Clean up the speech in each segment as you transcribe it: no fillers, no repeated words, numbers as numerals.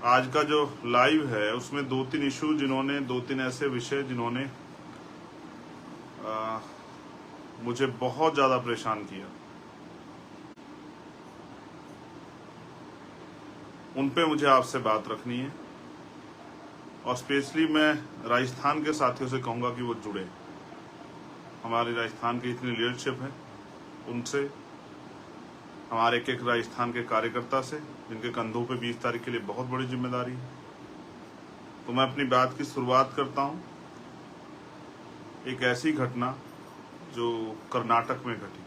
आज का जो लाइव है उसमें दो तीन इशू जिन्होंने, दो तीन ऐसे विषय जिन्होंने मुझे बहुत ज्यादा परेशान किया, उन पे मुझे आपसे बात रखनी है। और स्पेशली मैं राजस्थान के साथियों से कहूंगा कि वो जुड़े। हमारे राजस्थान की इतनी लीडरशिप है, उनसे, हमारे एक एक राजस्थान के कार्यकर्ता से, जिनके कंधों पे 20 तारीख के लिए बहुत बड़ी जिम्मेदारी है। तो मैं अपनी बात की शुरुआत करता हूं एक ऐसी घटना जो कर्नाटक में घटी।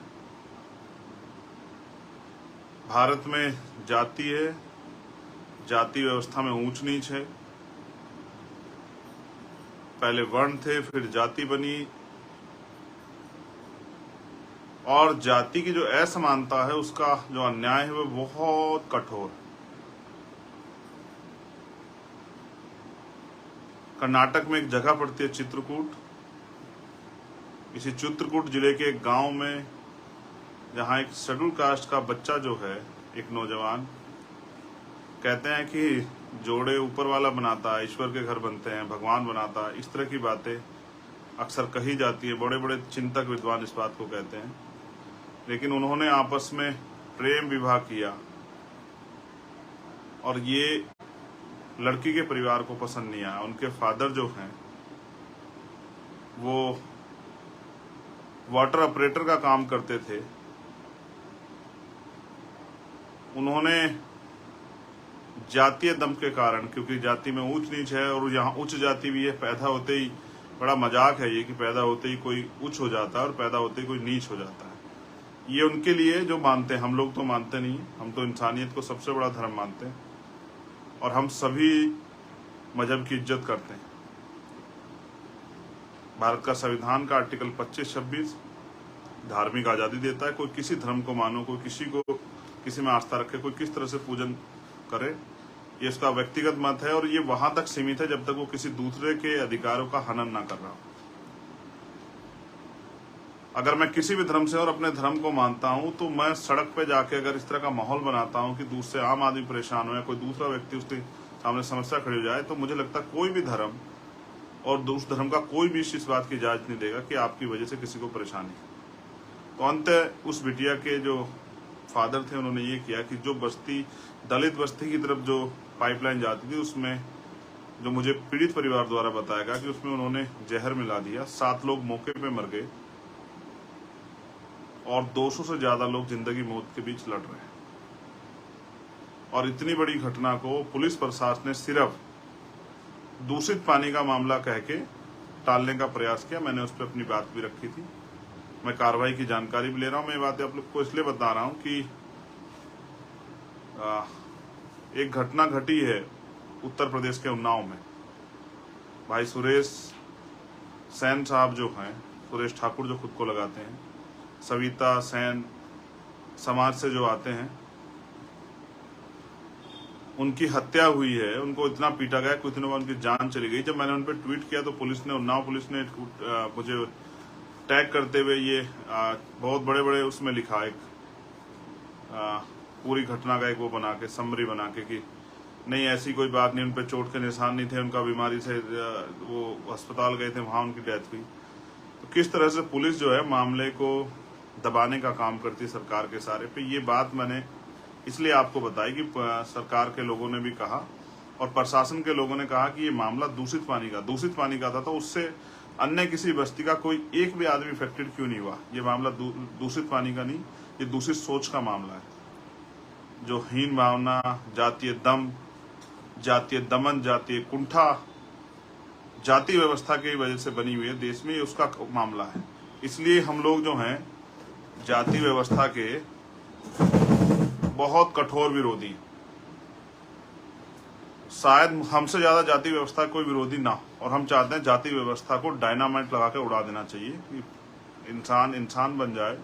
भारत में जाति है, जाति व्यवस्था में ऊंच नीच है। पहले वर्ण थे, फिर जाति बनी, और जाति की जो असमानता है उसका जो अन्याय है वो बहुत कठोर है। कर्नाटक में एक जगह पड़ती है चित्रकूट। इसी चित्रकूट जिले के एक गांव में, जहां एक शेड्यूल कास्ट का बच्चा जो है, एक नौजवान, कहते हैं कि जोड़े ऊपर वाला बनाता है, ईश्वर के घर बनते हैं, भगवान बनाता है, इस तरह की बातें अक्सर कही जाती है। बड़े बड़े चिंतक विद्वान इस बात को कहते हैं। लेकिन उन्होंने आपस में प्रेम विवाह किया और ये लड़की के परिवार को पसंद नहीं आया। उनके फादर जो हैं वो वाटर ऑपरेटर का काम करते थे। उन्होंने जातीय दम के कारण, क्योंकि जाति में ऊंच नीच है और यहाँ उच्च जाति भी है, पैदा होते ही बड़ा मजाक है ये कि पैदा होते ही कोई उच्च हो जाता है और पैदा होते ही कोई नीच हो जाता है। ये उनके लिए जो मानते हैं, हम लोग तो मानते नहीं। हम तो इंसानियत को सबसे बड़ा धर्म मानते हैं और हम सभी मजहब की इज्जत करते हैं। भारत का संविधान का आर्टिकल 25-26 धार्मिक आजादी देता है। कोई किसी धर्म को मानो, कोई किसी में आस्था रखे, कोई किस तरह से पूजन करे, ये उसका व्यक्तिगत मत है और ये वहां तक सीमित है जब तक वो किसी दूसरे के अधिकारों का हनन ना कर रहा हो। अगर मैं किसी भी धर्म से और अपने धर्म को मानता हूं तो मैं सड़क पे जाके अगर इस तरह का माहौल बनाता हूं कि दूसरे आम आदमी परेशान हो या कोई दूसरा व्यक्ति उसके सामने समस्या खड़ी हो जाए, तो मुझे लगता है कोई भी धर्म और दूसरे धर्म का कोई भी इस बात की इजाजत नहीं देगा कि आपकी वजह से किसी को परेशानी। तो अंत उस बिटिया के जो फादर थे उन्होंने ये किया कि जो बस्ती, दलित बस्ती की तरफ जो पाइपलाइन जाती थी, उसमें जो मुझे पीड़ित परिवार द्वारा बताया गया कि उसमें उन्होंने जहर मिला दिया। 7 लोग मौके पे मर गए और 200 से ज्यादा लोग जिंदगी मौत के बीच लड़ रहे हैं। और इतनी बड़ी घटना को पुलिस प्रशासन ने सिर्फ दूषित पानी का मामला कह के टालने का प्रयास किया। मैंने उस पर अपनी बात भी रखी थी। मैं कार्रवाई की जानकारी भी ले रहा हूं। मैं ये बातें आप लोग को इसलिए बता रहा हूं कि एक घटना घटी है उत्तर प्रदेश के उन्नाव में। भाई सुरेश सेन साहब जो हैं, सुरेश ठाकुर जो खुद को लगाते हैं, सविता सेन समाज से जो आते हैं, उनकी हत्या हुई है। उनको इतना पीटा गया, कुछ दिनों बाद उनकी जान चली गई। जब मैंने उन पर ट्वीट किया तो पुलिस ने, उन्नाव पुलिस ने मुझे टैग करते हुए ये बहुत बड़े बड़े उसमें लिखा, एक पूरी घटना का एक वो बना के, समरी बना के कि नहीं ऐसी कोई बात नहीं, उन पर चोट के निशान नहीं थे, उनका बीमारी से वो अस्पताल गए थे, वहां उनकी डेथ हुई। तो किस तरह से पुलिस जो है मामले को दबाने का काम करती है सरकार के सारे पे। ये बात मैंने इसलिए आपको बताई कि सरकार के लोगों ने भी कहा और प्रशासन के लोगों ने कहा कि ये मामला दूषित पानी का था, तो उससे अन्य किसी बस्ती का कोई एक भी आदमी इफेक्टेड क्यों नहीं हुआ। ये मामला दूषित पानी का नहीं, ये दूषित सोच का मामला है। जो हीन भावना, जातीय दम, जातीय दमन, जातीय कुंठा, जाति व्यवस्था की वजह से बनी हुई है देश में, ये उसका मामला है। इसलिए हम लोग जो हैं जाति व्यवस्था के बहुत कठोर विरोधी, शायद हमसे ज्यादा जाति व्यवस्था कोई विरोधी ना हो, और हम चाहते हैं जाति व्यवस्था को डायनामाइट लगा के उड़ा देना चाहिए कि इंसान बन जाए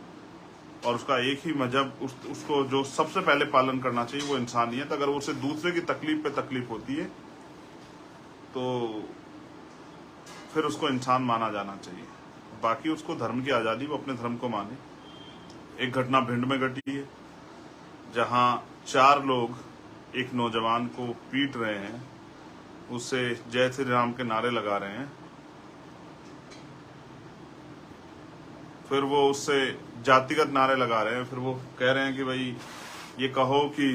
और उसका एक ही मजहब, उसको जो सबसे पहले पालन करना चाहिए वो इंसानियत। अगर उसे दूसरे की तकलीफ पे तकलीफ होती है तो फिर उसको इंसान माना जाना चाहिए। बाकी उसको धर्म की आजादी, वो अपने धर्म को माने। एक घटना भिंड में घटी है जहां 4 लोग एक नौजवान को पीट रहे हैं, उससे जय श्री राम के नारे लगा रहे हैं, फिर वो उससे जातिगत नारे लगा रहे हैं, फिर वो कह रहे हैं कि भाई ये कहो कि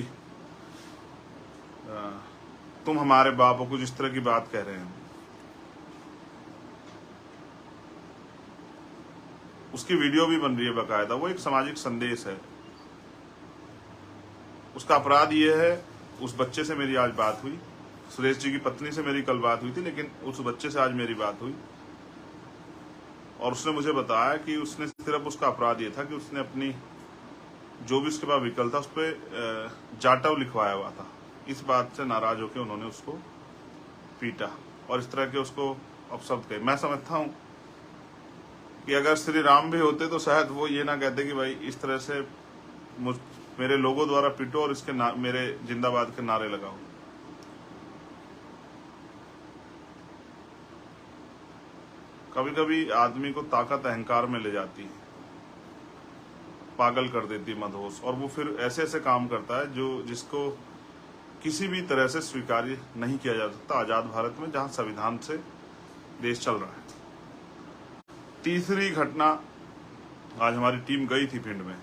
तुम हमारे बाप हो, कुछ इस तरह की बात कह रहे हैं। उसकी वीडियो भी बन रही है बाकायदा, वो एक सामाजिक संदेश है। उसका अपराध ये है, उस बच्चे से मेरी आज बात हुई, सुरेश जी की पत्नी से मेरी कल बात हुई थी, लेकिन उस बच्चे से आज मेरी बात हुई और उसने मुझे बताया कि उसने सिर्फ उसका अपराध ये था कि उसने अपनी जो भी उसके पास व्हीकल था उस पर जाटव लिखवाया हुआ था। इस बात से नाराज होकर उन्होंने उसको पीटा और इस तरह के उसको अपशब्द कहे। मैं समझता हूँ कि अगर श्री राम भी होते तो शायद वो ये ना कहते कि भाई इस तरह से मेरे लोगों द्वारा पीटो और इसके मेरे जिंदाबाद के नारे लगाओ। कभी कभी आदमी को ताकत अहंकार में ले जाती है, पागल कर देती है, मदहोश, और वो फिर ऐसे ऐसे काम करता है जो जिसको किसी भी तरह से स्वीकार्य नहीं किया जा सकता आजाद भारत में, जहां संविधान से देश चल रहा है। तीसरी घटना, आज हमारी टीम गई थी भिंड में,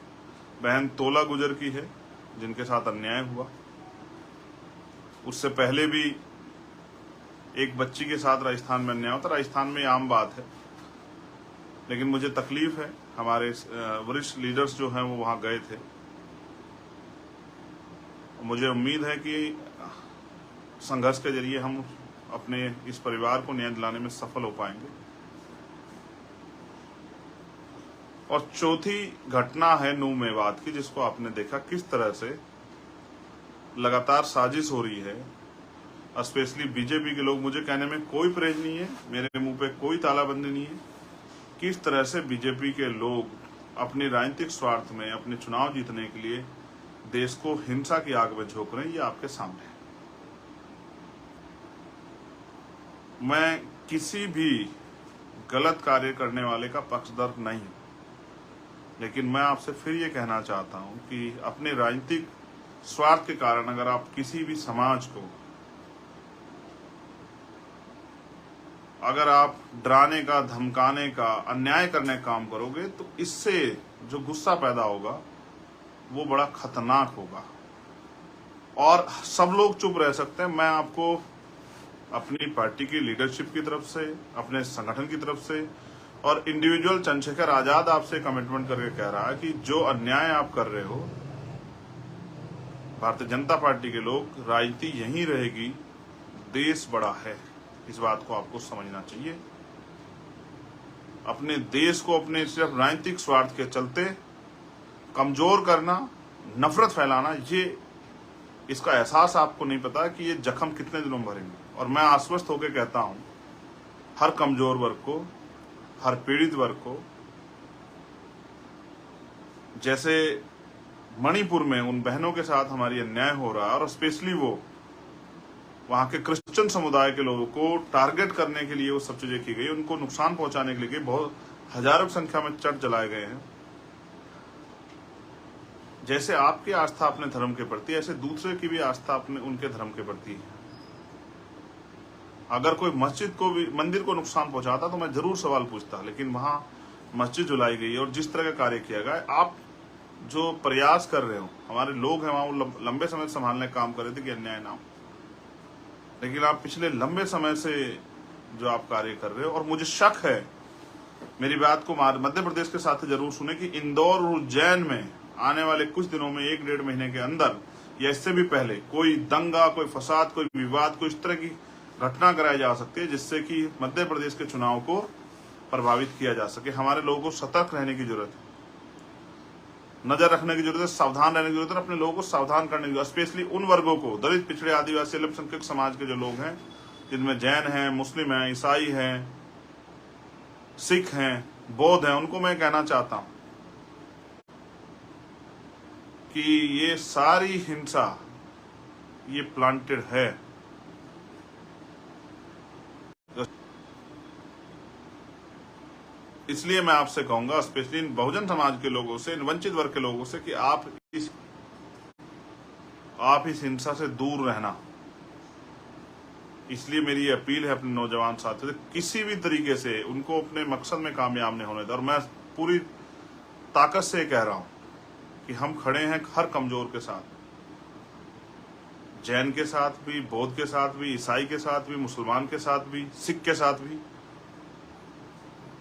बहन तोला गुजर की है जिनके साथ अन्याय हुआ। उससे पहले भी एक बच्ची के साथ राजस्थान में अन्याय होता। राजस्थान में आम बात है, लेकिन मुझे तकलीफ है, हमारे वरिष्ठ लीडर्स जो हैं वो वहां गए थे। मुझे उम्मीद है कि संघर्ष के जरिए हम अपने इस परिवार को न्याय दिलाने में सफल हो पाएंगे। और चौथी घटना है नूह मेवात की, जिसको आपने देखा किस तरह से लगातार साजिश हो रही है। स्पेशली बीजेपी के लोग, मुझे कहने में कोई परहेज नहीं है, मेरे मुंह पे कोई तालाबंदी नहीं है, किस तरह से बीजेपी के लोग अपनी राजनीतिक स्वार्थ में अपने चुनाव जीतने के लिए देश को हिंसा की आग में झोंक रहे हैं। ये आपके सामने है। मैं किसी भी गलत कार्य करने वाले का पक्षधर नहीं हूं, लेकिन मैं आपसे फिर ये कहना चाहता हूं कि अपने राजनीतिक स्वार्थ के कारण अगर आप किसी भी समाज को अगर आप डराने का, धमकाने का, अन्याय करने का काम करोगे तो इससे जो गुस्सा पैदा होगा वो बड़ा खतरनाक होगा और सब लोग चुप रह सकते हैं। मैं आपको अपनी पार्टी की लीडरशिप की तरफ से, अपने संगठन की तरफ से और इंडिविजुअल चंद्रशेखर आजाद आपसे कमिटमेंट करके कह रहा है कि जो अन्याय आप कर रहे हो, भारतीय जनता पार्टी के लोग, राजनीति यहीं रहेगी, देश बड़ा है, इस बात को आपको समझना चाहिए। अपने देश को अपने सिर्फ राजनीतिक स्वार्थ के चलते कमजोर करना, नफरत फैलाना, ये इसका एहसास आपको नहीं पता कि ये जख्म कितने दिनों में भरेंगे। और मैं आश्वस्त होकर कहता हूं हर कमजोर वर्ग को, हर पीड़ित वर्ग को, जैसे मणिपुर में उन बहनों के साथ हमारी अन्याय हो रहा है और स्पेशली वो वहां के क्रिश्चियन समुदाय के लोगों को टारगेट करने के लिए वो सब चीजें की गई, उनको नुकसान पहुंचाने के लिए बहुत हजारों की संख्या में चर्च जलाए गए हैं। जैसे आपकी आस्था अपने धर्म के प्रति, ऐसे दूसरे की भी आस्था अपने उनके धर्म के प्रति है। अगर कोई मस्जिद को भी, मंदिर को नुकसान पहुंचाता तो मैं जरूर सवाल पूछता, लेकिन वहां मस्जिद जलाई गई और जिस तरह का कार्य किया गया, आप जो प्रयास कर रहे हो, हमारे लोग हैं वहां लंबे समय से संभालने का काम कर रहे थे कि अन्याय ना हो, लेकिन आप पिछले लंबे समय से जो आप कार्य कर रहे हो, और मुझे शक है, मेरी बात को मध्य प्रदेश के साथ जरूर सुने कि इंदौर और उज्जैन में आने वाले कुछ दिनों में 1-1.5 महीने के अंदर या इससे भी पहले कोई दंगा, कोई फसाद, कोई विवाद, कोई इस तरह की घटना कराई जा सकती है जिससे कि मध्य प्रदेश के चुनाव को प्रभावित किया जा सके। हमारे लोगों को सतर्क रहने की जरूरत है, नजर रखने की जरूरत है, सावधान रहने की जरूरत है, अपने लोगों को सावधान करने की जरूरत है। स्पेशली उन वर्गों को, दलित, पिछड़े, आदिवासी, अल्पसंख्यक समाज के जो लोग हैं, जिनमें जैन हैं, मुस्लिम हैं, ईसाई हैं, सिख हैं, बौद्ध हैं, उनको मैं कहना चाहता हूं कि ये सारी हिंसा ये प्लांटेड है। इसलिए मैं आपसे कहूंगा, स्पेशली इन बहुजन समाज के लोगों से, इन वंचित वर्ग के लोगों से, कि आप इस हिंसा से दूर रहना। इसलिए मेरी अपील है अपने नौजवान साथियों से, किसी भी तरीके से उनको अपने मकसद में कामयाब नहीं होने दें। और मैं पूरी ताकत से कह रहा हूं कि हम खड़े हैं हर कमजोर के साथ, जैन के साथ भी, बौद्ध के साथ भी, ईसाई के साथ भी, मुसलमान के साथ भी, सिख के साथ भी।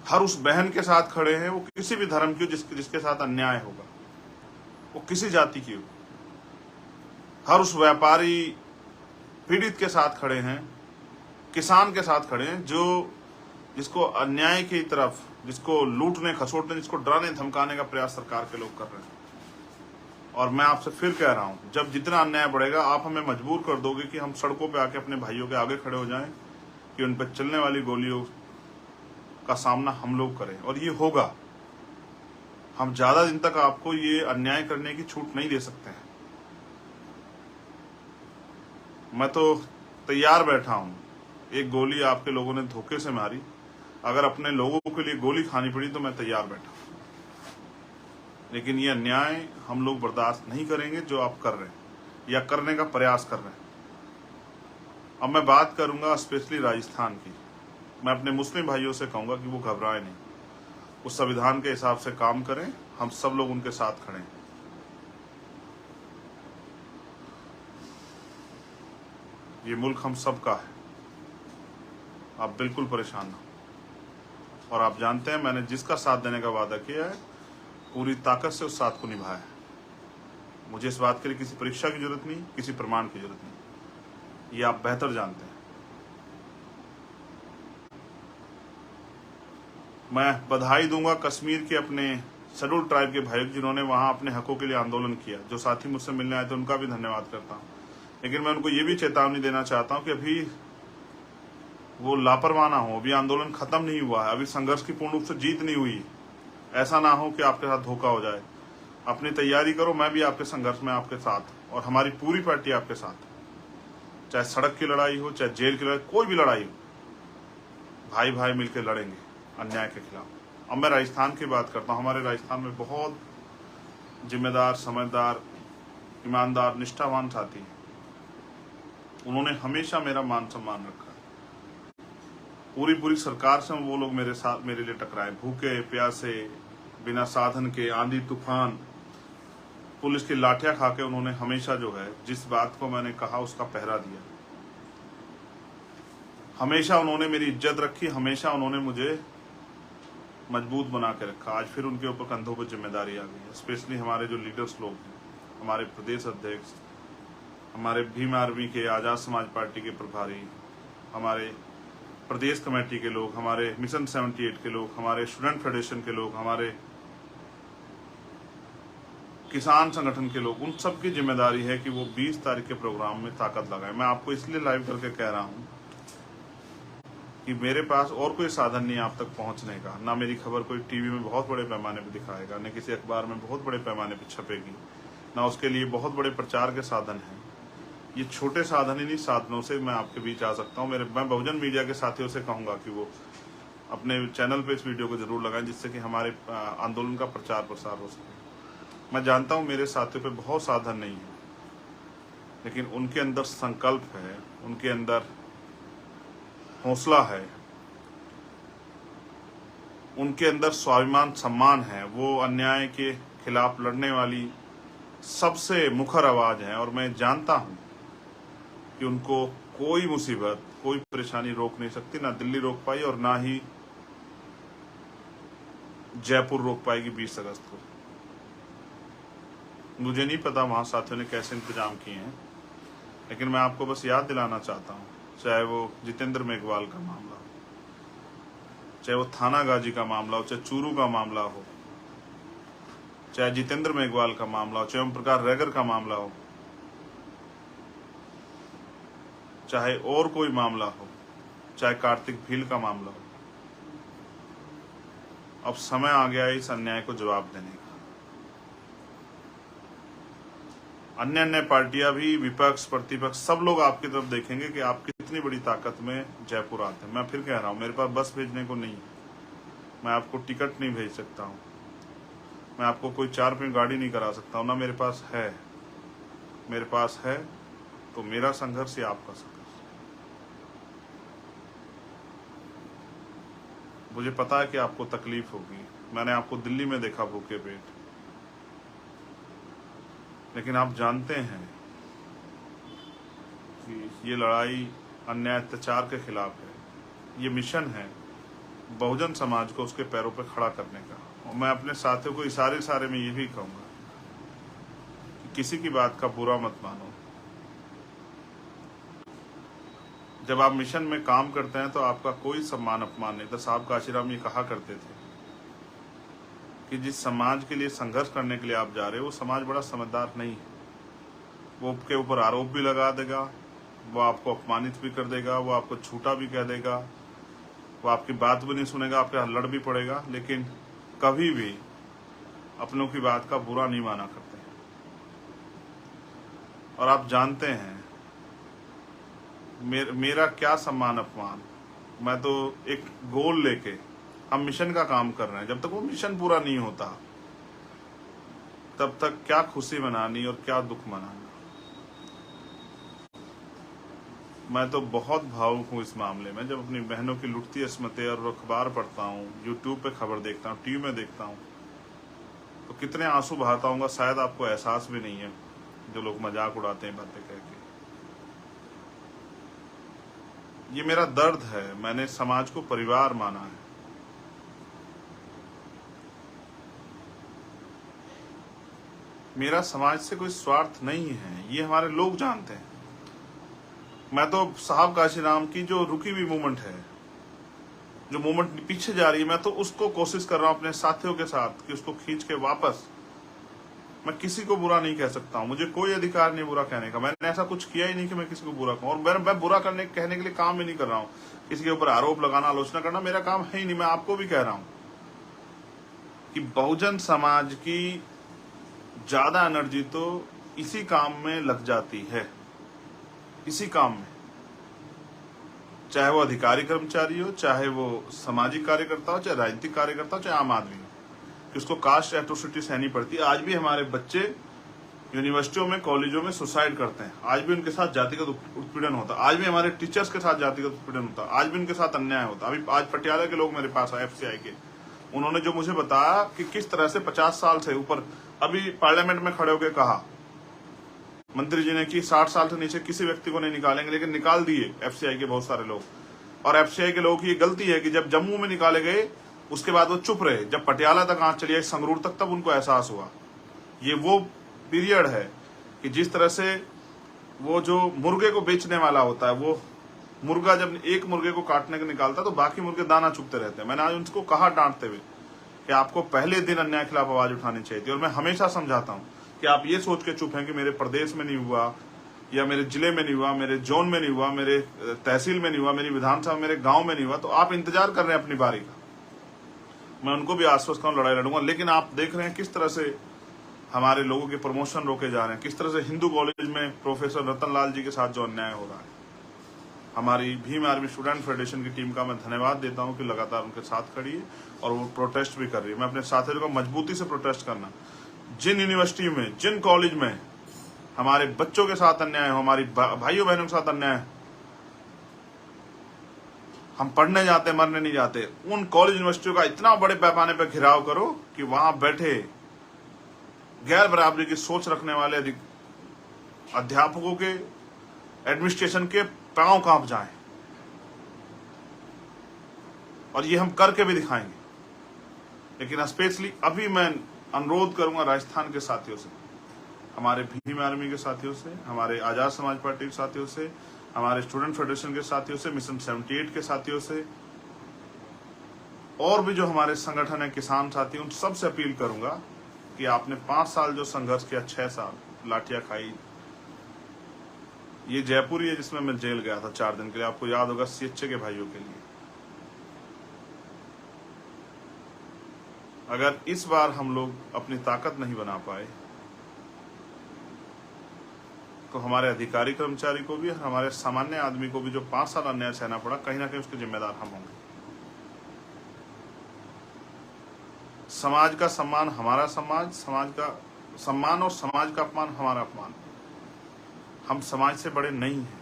हर उस बहन के साथ खड़े हैं, वो किसी भी धर्म की हो जिसके साथ अन्याय होगा, वो किसी जाति की हो। हर उस व्यापारी पीड़ित के साथ खड़े हैं, किसान के साथ खड़े हैं, जिसको अन्याय की तरफ, जिसको लूटने खसोटने, जिसको डराने धमकाने का प्रयास सरकार के लोग कर रहे हैं। और मैं आपसे फिर कह रहा हूं, जब जितना अन्याय बढ़ेगा आप हमें मजबूर कर दोगे कि हम सड़कों पे आके अपने भाइयों के आगे खड़े हो जाएं कि उन पर चलने वाली गोलियों का सामना हम लोग करें। और ये होगा। हम ज्यादा दिन तक आपको ये अन्याय करने की छूट नहीं दे सकते हैं। मैं तो तैयार बैठा हूं। एक गोली आपके लोगों ने धोखे से मारी, अगर अपने लोगों के लिए गोली खानी पड़ी तो मैं तैयार बैठा। लेकिन ये अन्याय हम लोग बर्दाश्त नहीं करेंगे जो आप कर रहे हैं या करने का प्रयास कर रहे हैं। अब मैं बात करूंगा स्पेशली राजस्थान की। मैं अपने मुस्लिम भाइयों से कहूंगा कि वो घबराएं नहीं, उस संविधान के हिसाब से काम करें। हम सब लोग उनके साथ खड़े हैं। ये मुल्क हम सब का है, आप बिल्कुल परेशान ना हो। और आप जानते हैं मैंने जिसका साथ देने का वादा किया है, पूरी ताकत से उस साथ को निभाया है। मुझे इस बात के लिए किसी परीक्षा की जरूरत नहीं, किसी प्रमाण की जरूरत नहीं, ये आप बेहतर जानते हैं। मैं बधाई दूंगा कश्मीर के अपने शेड्यूल ट्राइब के भाइयों जिन्होंने वहां अपने हकों के लिए आंदोलन किया। जो साथी मुझसे मिलने आए थे उनका भी धन्यवाद करता हूं। लेकिन मैं उनको ये भी चेतावनी देना चाहता हूं कि अभी वो लापरवाह ना हो। अभी आंदोलन खत्म नहीं हुआ है, अभी संघर्ष की पूर्ण रूप से जीत नहीं हुई। ऐसा ना हो कि आपके साथ धोखा हो जाए। अपनी तैयारी करो, मैं भी आपके संघर्ष में आपके साथ, और हमारी पूरी पार्टी आपके साथ। चाहे सड़क की लड़ाई हो, चाहे जेल की लड़ाई, कोई भी लड़ाई हो, भाई भाई मिलकर लड़ेंगे अन्याय के खिलाफ। अब मैं राजस्थान की बात करता हूँ। हमारे राजस्थान में बहुत जिम्मेदार, समझदार, ईमानदार, निष्ठावान साथी हैं। उन्होंने हमेशा मेरा मान सम्मान रखा है। पूरी सरकार से वो लोग मेरे लिए टकराए, भूखे प्यासे, बिना साधन के, आंधी तूफान, पुलिस की लाठियां खा के उन्होंने हमेशा जो है जिस बात को मैंने कहा उसका पहरा दिया। हमेशा उन्होंने मेरी इज्जत रखी, हमेशा उन्होंने मुझे मजबूत बना के रखा। आज फिर उनके ऊपर कंधों पर जिम्मेदारी आ गई है। स्पेशली हमारे जो लीडर्स लोग हैं, हमारे प्रदेश अध्यक्ष, हमारे भीम आर्मी के, आजाद समाज पार्टी के प्रभारी, हमारे प्रदेश कमेटी के लोग, हमारे मिशन 78 के लोग, हमारे स्टूडेंट फेडरेशन के लोग, हमारे किसान संगठन के लोग, उन सब की जिम्मेदारी है कि वो 20 तारीख के प्रोग्राम में ताकत लगाए। मैं आपको इसलिए लाइव करके कह रहा हूं कि मेरे पास और कोई साधन नहीं आप तक पहुंचने का। ना मेरी खबर कोई टीवी में बहुत बड़े पैमाने पर दिखाएगा, न किसी अखबार में बहुत बड़े पैमाने पर छपेगी, ना उसके लिए बहुत बड़े प्रचार के साधन हैं। ये छोटे साधन ही नहीं, साधनों से मैं आपके बीच आ सकता हूँ। मैं बहुजन मीडिया के साथियों से कहूंगा कि वो अपने चैनल पे इस वीडियो को जरूर लगाएं, जिससे कि हमारे आंदोलन का प्रचार प्रसार हो सके। मैं जानता हूँ मेरे साथियों पे बहुत साधन नहीं है, लेकिन उनके अंदर संकल्प है, उनके अंदर हौसला है, उनके अंदर स्वाभिमान, सम्मान है। वो अन्याय के खिलाफ लड़ने वाली सबसे मुखर आवाज है। और मैं जानता हूं कि उनको कोई मुसीबत, कोई परेशानी रोक नहीं सकती। ना दिल्ली रोक पाई और ना ही जयपुर रोक पाएगी 20 अगस्त को। मुझे नहीं पता वहां साथियों ने कैसे इंतजाम किए हैं, लेकिन मैं आपको बस याद दिलाना चाहता हूं, चाहे वो जितेंद्र मेघवाल का मामला हो, चाहे वो थाना गाजी का मामला हो, चाहे चूरू का मामला हो, चाहे जितेंद्र मेघवाल का मामला हो, चाहे ओम प्रकाश रेगर का मामला हो, चाहे और कोई मामला हो, चाहे कार्तिक भील का मामला हो, अब समय आ गया है इस अन्याय को जवाब देने का। अन्य पार्टियां भी, विपक्ष, प्रतिपक्ष, सब लोग आपकी तरफ देखेंगे कि आप कितनी बड़ी ताकत में जयपुर आते हैं। मैं फिर कह रहा हूं, मेरे पास बस भेजने को नहीं है, मैं आपको टिकट नहीं भेज सकता हूं, मैं आपको कोई 4 पहिया गाड़ी नहीं करा सकता हूं, ना मेरे पास है। मेरे पास है, तो मेरा संघर्ष या आपका संघर्ष। मुझे पता है कि आपको तकलीफ होगी, मैंने आपको दिल्ली में देखा भूखे पेट, लेकिन आप जानते हैं कि ये लड़ाई अन्याय अत्याचार के खिलाफ है। ये मिशन है बहुजन समाज को उसके पैरों पर खड़ा करने का। और मैं अपने साथियों को इशारे में ये भी कहूंगा कि किसी की बात का बुरा मत मानो। जब आप मिशन में काम करते हैं तो आपका कोई सम्मान अपमान नहीं। तो साहब काशीराम ये कहा करते थे कि जिस समाज के लिए संघर्ष करने के लिए आप जा रहे हो वो समाज बड़ा समझदार नहीं है। वो आपके ऊपर आरोप भी लगा देगा, वो आपको अपमानित भी कर देगा, वो आपको झूठा भी कह देगा, वो आपकी बात भी नहीं सुनेगा, आपके यहाँ लड़ भी पड़ेगा, लेकिन कभी भी अपनों की बात का बुरा नहीं माना करते हैं। और आप जानते हैं मेरा क्या सम्मान अपमान। मैं तो एक गोल लेके हम मिशन का काम कर रहे हैं, जब तक वो मिशन पूरा नहीं होता तब तक क्या खुशी मनानी और क्या दुख मनाना। मैं तो बहुत भावुक हूँ इस मामले में। जब अपनी बहनों की लुटती अस्मतें और अखबार पढ़ता हूँ, यूट्यूब पे खबर देखता हूँ, टीवी में देखता हूँ, तो कितने आंसू बहाता हूँगा शायद आपको एहसास भी नहीं है, जो लोग मजाक उड़ाते हैं बातें कह के। ये मेरा दर्द है। मैंने समाज को परिवार माना है। मेरा समाज से कोई स्वार्थ नहीं है, ये हमारे लोग जानते हैं। मैं तो साहब काशीराम की जो रुकी हुई मूवमेंट है, जो मूवमेंट पीछे जा रही है, मैं तो उसको कोशिश कर रहा हूं अपने साथियों के साथ कि उसको खींच के वापस। मैं किसी को बुरा नहीं कह सकता हूं, मुझे कोई अधिकार नहीं बुरा कहने का। मैंने ऐसा कुछ किया ही नहीं कि मैं किसी को बुरा कहूं, और मैं बुरा कहने के लिए काम भी नहीं कर रहा हूं। किसी के ऊपर आरोप लगाना, आलोचना करना मेरा काम है ही नहीं। मैं आपको भी कह रहा हूं कि बहुजन समाज की ज्यादा एनर्जी तो इसी काम में लग जाती है, इसी काम में, चाहे वो अधिकारी कर्मचारी हो, चाहे वो सामाजिक कार्यकर्ता हो, चाहे राजनीतिक कार्यकर्ता हो, चाहे आम आदमी हो, कि उसको कास्ट एट्रोसिटी सहनी पड़ती है। आज भी हमारे बच्चे यूनिवर्सिटियों में, कॉलेजों में सुसाइड करते हैं, आज भी उनके साथ जातिगत उत्पीड़न होता है, आज भी हमारे टीचर्स के साथ जातिगत उत्पीड़न होता है, आज भी उनके साथ अन्याय होता है। अभी आज पटियाला के लोग मेरे पास आए, FCI के, उन्होंने जो मुझे बताया कि किस तरह से 50 साल से ऊपर, अभी पार्लियामेंट में खड़े होकर कहा मंत्री जी ने कि 60 साल से नीचे किसी व्यक्ति को नहीं निकालेंगे, लेकिन निकाल दिए FCI के बहुत सारे लोग। और FCI के लोगों की ये गलती है कि जब जम्मू में निकाले गए उसके बाद वो चुप रहे, जब पटियाला तक आंच चली आई, संगरूर तक, तब उनको एहसास हुआ। ये वो पीरियड है कि जिस तरह से वो जो मुर्गे को बेचने वाला होता है, वो मुर्गा जब एक मुर्गे को काटने को निकालता है तो बाकी मुर्गे दाना चुगते रहते हैं। मैंने आज उनको कहा डांटते हुए कि आपको पहले दिन अन्याय के खिलाफ आवाज उठानी चाहिए थी। और मैं हमेशा समझाता हूँ कि आप ये सोच के चुप हैं कि मेरे प्रदेश में नहीं हुआ, या मेरे जिले में नहीं हुआ, मेरे जोन में नहीं हुआ, मेरे तहसील में नहीं हुआ, मेरी विधानसभा, मेरे गांव में नहीं हुआ, तो आप इंतजार कर रहे हैं अपनी बारी का। मैं उनको भी आश्वस्त करूं, लड़ाई लड़ूंगा। लेकिन आप देख रहे हैं किस तरह से हमारे लोगों के प्रमोशन रोके जा रहे हैं, किस तरह से हिंदू कॉलेज में प्रोफेसर रतन लाल जी के साथ जो अन्याय हो रहा है। हमारी भीम आर्मी स्टूडेंट फेडरेशन की टीम का मैं धन्यवाद देता हूं कि लगातार उनके साथ खड़ी है और वो प्रोटेस्ट भी कर रही है। मैं अपने साथियों को मजबूती से प्रोटेस्ट करना, जिन यूनिवर्सिटी में, जिन कॉलेज में हमारे बच्चों के साथ अन्याय हो, हमारी भाइयों बहनों के साथ अन्याय, हम पढ़ने जाते, मरने नहीं जाते, उन कॉलेज यूनिवर्सिटियों का इतना बड़े पैमाने पर घिराव करो कि वहां बैठे गैर बराबरी की सोच रखने वाले अध्यापकों के, एडमिनिस्ट्रेशन के पांव कांप जाएं। और ये हम करके भी दिखाएंगे। लेकिन स्पेशली अभी मैं अनुरोध करूंगा राजस्थान के साथियों से, हमारे भीम आर्मी के साथियों से, हमारे आजाद समाज पार्टी के साथियों से, हमारे स्टूडेंट फेडरेशन के साथियों से, मिशन 78 के साथियों से, और भी जो हमारे संगठन है, किसान साथी, उन सबसे अपील करूंगा कि आपने 5 साल जो संघर्ष किया, 6 साल लाठियां खाई। ये जयपुर ही है जिसमें मैं जेल गया था 4 दिन के लिए, आपको याद होगा, CHA के भाइयों के लिए। अगर इस बार हम लोग अपनी ताकत नहीं बना पाए तो हमारे अधिकारी कर्मचारी को भी, हमारे सामान्य आदमी को भी जो 5 साल अन्याय सहना पड़ा, कहीं ना कहीं उसके जिम्मेदार हम होंगे। समाज का सम्मान हमारा समाज, समाज का सम्मान, और समाज का अपमान हमारा अपमान। हम समाज से बड़े नहीं हैं।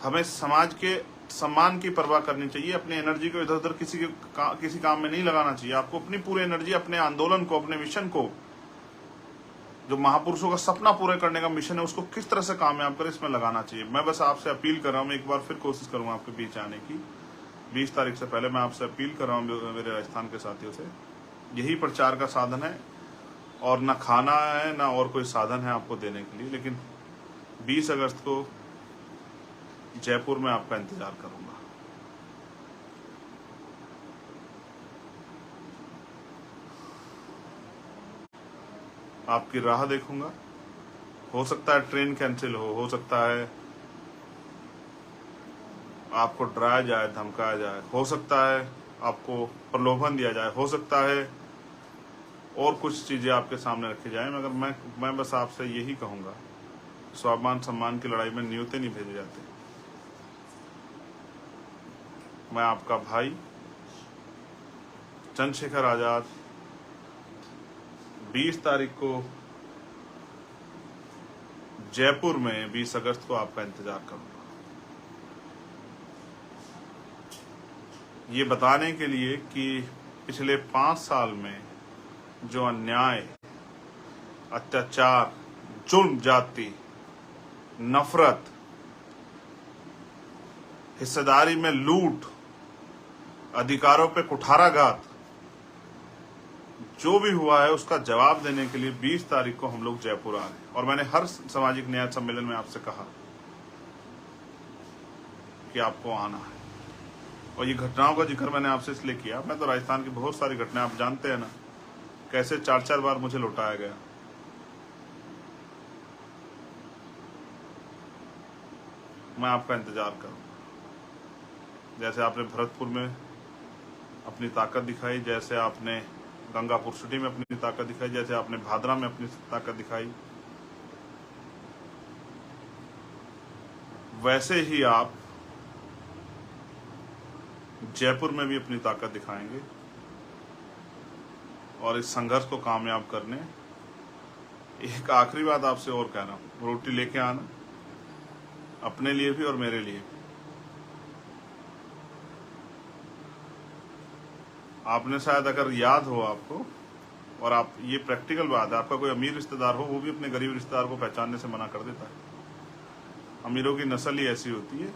हमें समाज के सम्मान की परवाह करनी चाहिए। अपनी एनर्जी को इधर उधर किसी काम में नहीं लगाना चाहिए। आपको अपनी पूरी एनर्जी अपने आंदोलन को, अपने मिशन को, जो महापुरुषों का सपना पूरे करने का मिशन है, उसको किस तरह से कामयाब करें, इसमें लगाना चाहिए। मैं बस आपसे अपील कर रहा हूँ, एक बार फिर कोशिश करूंगा आपके बीच आने की। 20 तारीख से पहले मैं आपसे अपील कर रहा हूँ मेरे राजस्थान के साथियों से। यही प्रचार का साधन है, और ना खाना है ना और कोई साधन है आपको देने के लिए। लेकिन 20 अगस्त को जयपुर में आपका इंतजार करूंगा। आपकी राह देखूंगा। हो सकता है ट्रेन कैंसिल हो सकता है आपको डराया जाए, धमकाया जाए, हो सकता है आपको प्रलोभन दिया जाए, हो सकता है और कुछ चीजें आपके सामने रखी जाए, मगर मैं बस आपसे यही कहूंगा, स्वाभिमान सम्मान की लड़ाई में न्योते नहीं भेजे जाते। मैं आपका भाई चंद्रशेखर आजाद 20 तारीख को जयपुर में 20 अगस्त को आपका इंतजार करूंगा, ये बताने के लिए कि पिछले 5 साल में जो अन्याय, अत्याचार, जुल्म, जाति, नफरत, हिस्सेदारी में लूट, अधिकारों पे कुठाराघात जो भी हुआ है, उसका जवाब देने के लिए 20 तारीख को हम लोग जयपुर आ रहे हैं। और मैंने हर सामाजिक न्याय सम्मेलन में आपसे कहा कि आपको आना है। और ये घटनाओं का जिक्र मैंने आपसे इसलिए किया, मैं तो राजस्थान की बहुत सारी घटनाएं आप जानते हैं ना, कैसे 4-4 बार मुझे लौटाया गया। मैं आपका इंतजार करूंगा। जैसे आपने भरतपुर में अपनी ताकत दिखाई, जैसे आपने गंगापुर सिटी में अपनी ताकत दिखाई, जैसे आपने भादरा में अपनी ताकत दिखाई, वैसे ही आप जयपुर में भी अपनी ताकत दिखाएंगे। और इस संघर्ष को कामयाब करने, एक आखिरी बात आपसे और कह रहा हूं, रोटी लेके आना, अपने लिए भी और मेरे लिए भी। आपने शायद, अगर याद हो आपको, और आप, ये प्रैक्टिकल बात है, आपका कोई अमीर रिश्तेदार हो, वो भी अपने गरीब रिश्तेदार को पहचानने से मना कर देता है। अमीरों की नस्ल ही ऐसी होती है।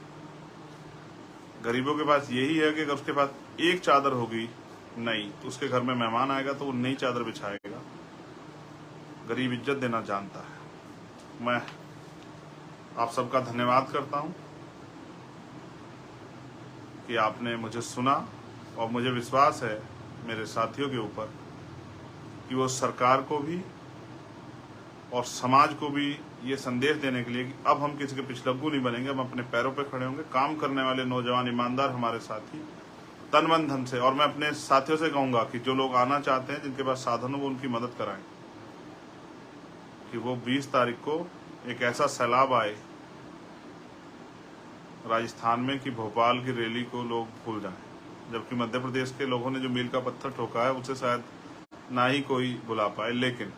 गरीबों के पास यही है कि अगर उसके पास एक चादर होगी नहीं, तो उसके घर में मेहमान आएगा तो वो नई चादर बिछाएगा। गरीब इज्जत देना जानता है। मैं आप सबका धन्यवाद करता हूं कि आपने मुझे सुना, और मुझे विश्वास है मेरे साथियों के ऊपर कि वो सरकार को भी और समाज को भी ये संदेश देने के लिए कि अब हम किसी के पिछलग्गू नहीं बनेंगे, हम अपने पैरों पे खड़े होंगे। काम करने वाले नौजवान ईमानदार हमारे साथी तन मन धन से, और मैं अपने साथियों से कहूंगा कि जो लोग आना चाहते हैं, जिनके पास साधन हो, वो उनकी मदद कराएं, कि वो 20 तारीख को एक ऐसा सैलाब आए राजस्थान में कि भोपाल की रैली को लोग भूल जाएं। जबकि मध्य प्रदेश के लोगों ने जो मील का पत्थर ठोका है, उसे शायद ना ही कोई बुला पाए। लेकिन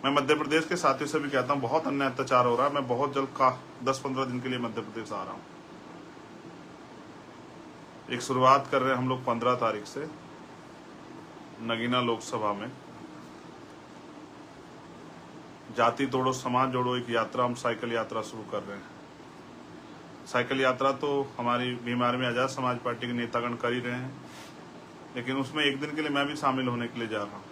मैं मध्य प्रदेश के साथियों से भी कहता हूं, बहुत अन्याय अत्याचार हो रहा है। मैं बहुत जल्द 10-15 दिन के लिए मध्य प्रदेश आ रहा हूं। एक शुरुआत कर रहे हैं हम लोग 15 तारीख से नगीना लोकसभा में। जाति तोड़ो समाज जोड़ो एक यात्रा, हम साइकिल यात्रा शुरू कर रहे हैं। साइकिल यात्रा तो हमारी बीमार में आजाद समाज पार्टी के नेतागण कर ही रहे हैं, लेकिन उसमें एक दिन के लिए मैं भी शामिल होने के लिए जा रहा हूँ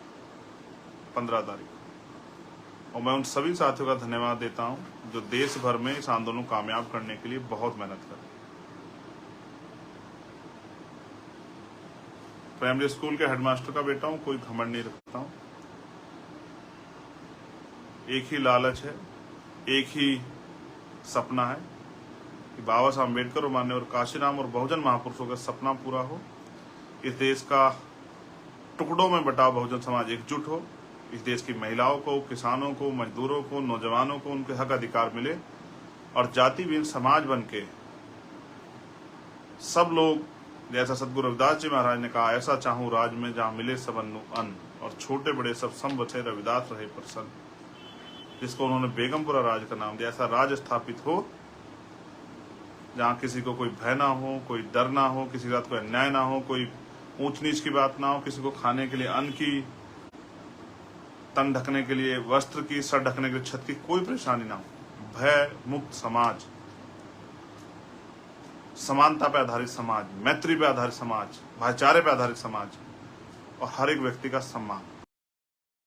15 तारीख। और मैं उन सभी साथियों का धन्यवाद देता हूं जो देश भर में इस आंदोलन को कामयाब करने के लिए बहुत मेहनत कर रहे हैं। प्राइमरी स्कूल के हेडमास्टर का बेटा हूं, कोई घमंड नहीं रखता हूं। एक ही लालच है, एक ही सपना है कि बाबा साहब अम्बेडकर और माननीय काशीराम और बहुजन महापुरुषों का सपना पूरा हो। इस देश का टुकड़ों में बटा बहुजन समाज एकजुट हो। इस देश की महिलाओं को, किसानों को, मजदूरों को, नौजवानों को उनके हक अधिकार मिले, और जाति विहीन समाज बन के सब लोग, जैसा सदगुरु रविदास जी महाराज ने कहा, ऐसा चाहूं राज में जहां मिले सबनु अन्न, और छोटे बड़े सब सम बचे रविदास रहे प्रसन्न। जिसको उन्होंने बेगमपुरा राज का नाम दिया, ऐसा राज स्थापित हो जहां किसी को कोई भय ना हो, कोई डर ना हो, किसी के साथ कोई अन्याय ना हो, कोई ऊंच नीच की बात ना हो, किसी को खाने के लिए अन्न की, तन ढकने के लिए वस्त्र की, सर ढकने के लिए छत की कोई परेशानी ना हो। भय मुक्त समाज, समानता पे आधारित समाज, मैत्री पे आधारित समाज, भाईचारे पे आधारित समाज और हर एक व्यक्ति का सम्मान।